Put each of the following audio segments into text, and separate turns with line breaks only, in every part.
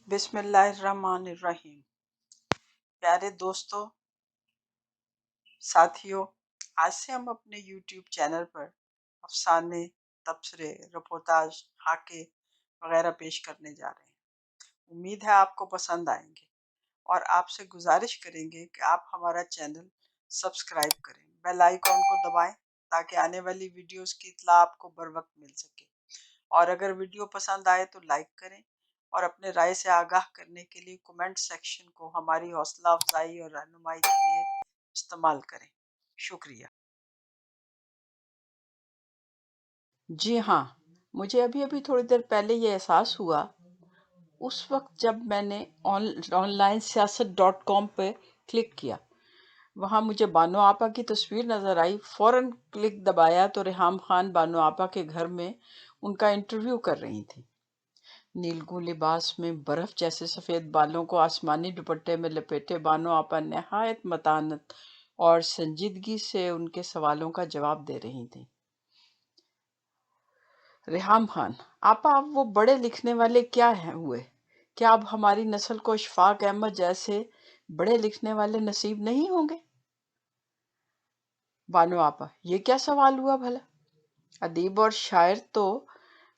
بسم اللہ الرحمن الرحیم۔ پیارے دوستوں، ساتھیوں، آج سے ہم اپنے یوٹیوب چینل پر افسانے، تبصرے، رپورتاج، خاکے وغیرہ پیش کرنے جا رہے ہیں۔ امید ہے آپ کو پسند آئیں گے اور آپ سے گزارش کریں گے کہ آپ ہمارا چینل سبسکرائب کریں، بیل آئیکن کو دبائیں تاکہ آنے والی ویڈیوز کی اطلاع آپ کو بر وقت مل سکے، اور اگر ویڈیو پسند آئے تو لائک کریں اور اپنے رائے سے آگاہ کرنے کے لیے کومنٹ سیکشن کو ہماری حوصلہ افزائی اور رہنمائی کے لیے استعمال کریں۔ شکریہ۔ جی ہاں، مجھے ابھی تھوڑی دیر پہلے یہ احساس ہوا، اس وقت جب میں نے آن لائن سیاست.com پہ کلک کیا، وہاں مجھے بانو آپا کی تصویر نظر آئی۔ فوراً کلک دبایا تو ریحام خان بانو آپا کے گھر میں ان کا انٹرویو کر رہی تھیں۔ نیلگوں لباس میں برف جیسے سفید بالوں کو آسمانی دوپٹے میں لپیٹے بانو آپا نہایت متانت اور سنجیدگی سے ان کے سوالوں کا جواب دے رہی تھیں۔ ریحام خان: آپا، اب وہ بڑے لکھنے والے کیا ہوئے؟ کیا اب ہماری نسل کو اشفاق احمد جیسے بڑے لکھنے والے نصیب نہیں ہوں گے؟ بانو آپا: یہ کیا سوال ہوا بھلا؟ ادیب اور شاعر تو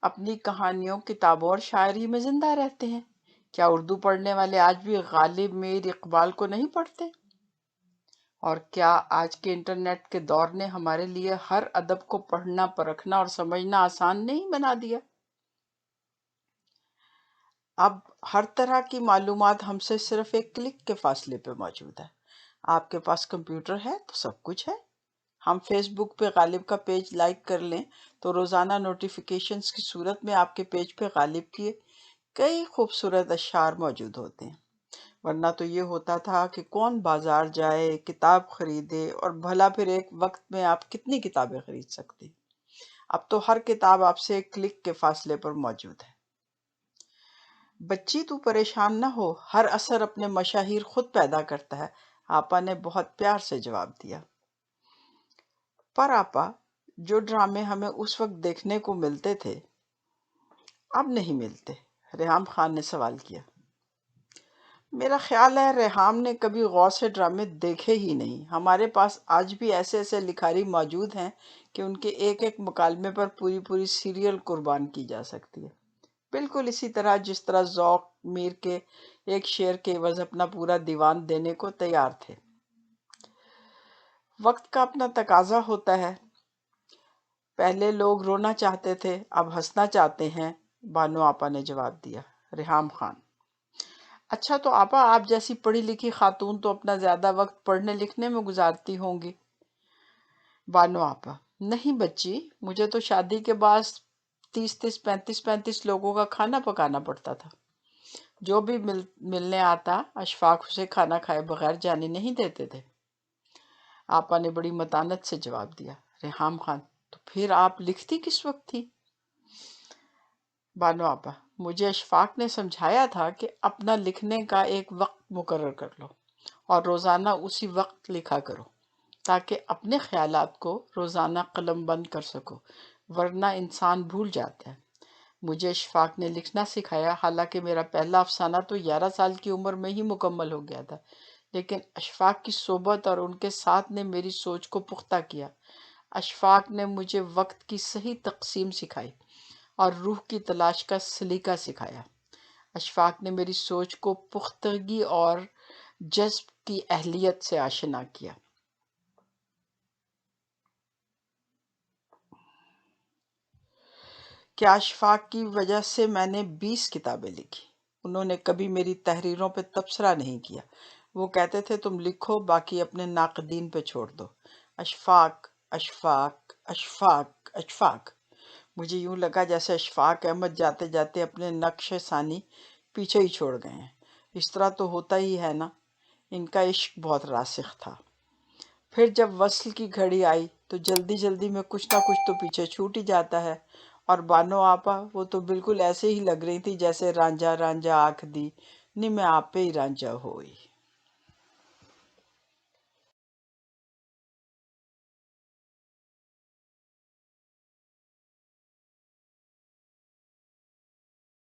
اپنی کہانیوں، کتابوں اور شاعری میں زندہ رہتے ہیں۔ کیا اردو پڑھنے والے آج بھی غالب، میر اقبال کو نہیں پڑھتے؟ اور کیا آج کے انٹرنیٹ کے دور نے ہمارے لیے ہر ادب کو پڑھنا، پرکھنا اور سمجھنا آسان نہیں بنا دیا؟ اب ہر طرح کی معلومات ہم سے صرف ایک کلک کے فاصلے پہ موجود ہے۔ آپ کے پاس کمپیوٹر ہے تو سب کچھ ہے۔ ہم فیس بک پہ غالب کا پیج لائک کر لیں تو روزانہ نوٹیفیکیشنز کی صورت میں آپ کے پیج پہ غالب کیے کئی خوبصورت اشعار موجود ہوتے ہیں، ورنہ تو یہ ہوتا تھا کہ کون بازار جائے، کتاب خریدے، اور بھلا پھر ایک وقت میں آپ کتنی کتابیں خرید سکتے۔ اب تو ہر کتاب آپ سے ایک کلک کے فاصلے پر موجود ہے۔ بچی تو پریشان نہ ہو، ہر اثر اپنے مشاہیر خود پیدا کرتا ہے، آپا نے بہت پیار سے جواب دیا۔ پر آپا، جو ڈرامے ہمیں اس وقت دیکھنے کو ملتے تھے اب نہیں ملتے، ریحام خان نے سوال کیا۔ میرا خیال ہے ریحام نے کبھی غور سے ڈرامے دیکھے ہی نہیں۔ ہمارے پاس آج بھی ایسے ایسے لکھاری موجود ہیں کہ ان کے ایک ایک مکالمے پر پوری سیریل قربان کی جا سکتی ہے، بالکل اسی طرح جس طرح ذوق میر کے ایک شعر کے عوض اپنا پورا دیوان دینے کو تیار تھے۔ وقت کا اپنا تقاضا ہوتا ہے، پہلے لوگ رونا چاہتے تھے، اب ہنسنا چاہتے ہیں، بانو آپا نے جواب دیا۔ ریحام خان: اچھا تو آپا، آپ جیسی پڑھی لکھی خاتون تو اپنا زیادہ وقت پڑھنے لکھنے میں گزارتی ہوں گی۔ بانو آپا: نہیں بچی، مجھے تو شادی کے بعد 30 35 لوگوں کا کھانا پکانا پڑتا تھا۔ جو بھی ملنے آتا اشفاق اسے کھانا کھائے بغیر جانے نہیں دیتے تھے۔ آپا نے بڑی متانت سے جواب دیا۔ ریحام خان: تو پھر آپ لکھتی کس وقت تھی؟ بانو آپا: مجھے اشفاق نے سمجھایا تھا کہ اپنا لکھنے کا ایک وقت مقرر کر لو اور روزانہ اسی وقت لکھا کرو تاکہ اپنے خیالات کو روزانہ قلم بند کر سکو، ورنہ انسان بھول جاتا ہے۔ مجھے اشفاق نے لکھنا سکھایا، حالانکہ میرا پہلا افسانہ تو 11 سال کی عمر میں ہی مکمل ہو گیا تھا، لیکن اشفاق کی صحبت اور ان کے ساتھ نے میری سوچ کو پختہ کیا۔ اشفاق نے مجھے وقت کی صحیح تقسیم سکھائی اور روح کی تلاش کا سلیقہ سکھایا۔ اشفاق نے میری سوچ کو پختگی اور جذب کی اہلیت سے آشنا کیا۔ کیا اشفاق کی وجہ سے میں نے 20 کتابیں لکھی؟ انہوں نے کبھی میری تحریروں پہ تبصرہ نہیں کیا، وہ کہتے تھے تم لکھو، باقی اپنے ناقدین پہ چھوڑ دو۔ اشفاق، اشفاق، اشفاق، اشفاق۔ مجھے یوں لگا جیسے اشفاق احمد جاتے جاتے اپنے نقش ثانی پیچھے ہی چھوڑ گئے ہیں۔ اس طرح تو ہوتا ہی ہے نا، ان کا عشق بہت راسخ تھا۔ پھر جب وصل کی گھڑی آئی تو جلدی جلدی میں کچھ نہ کچھ تو پیچھے چھوٹ ہی جاتا ہے۔ اور بانو آپا، وہ تو بالکل ایسے ہی لگ رہی تھی جیسے رانجھا رانجھا آنکھ دی، نی میں آپ پہ ہی رانجھا ہوئی۔